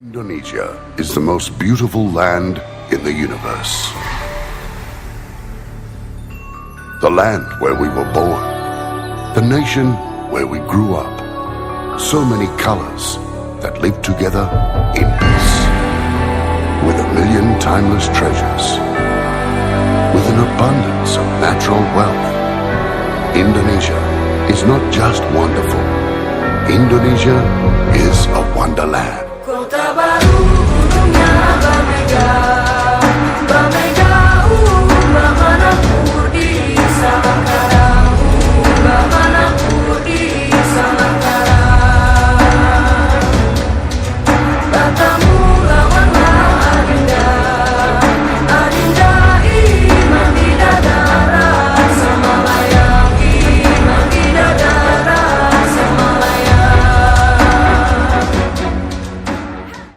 Indonesia is the most beautiful land in the universe. The land where we were born. The nation where we grew up. So many colors that live together in peace. With a million timeless treasures. With an abundance of natural wealth. Indonesia is not just wonderful. Indonesia is a wonderland.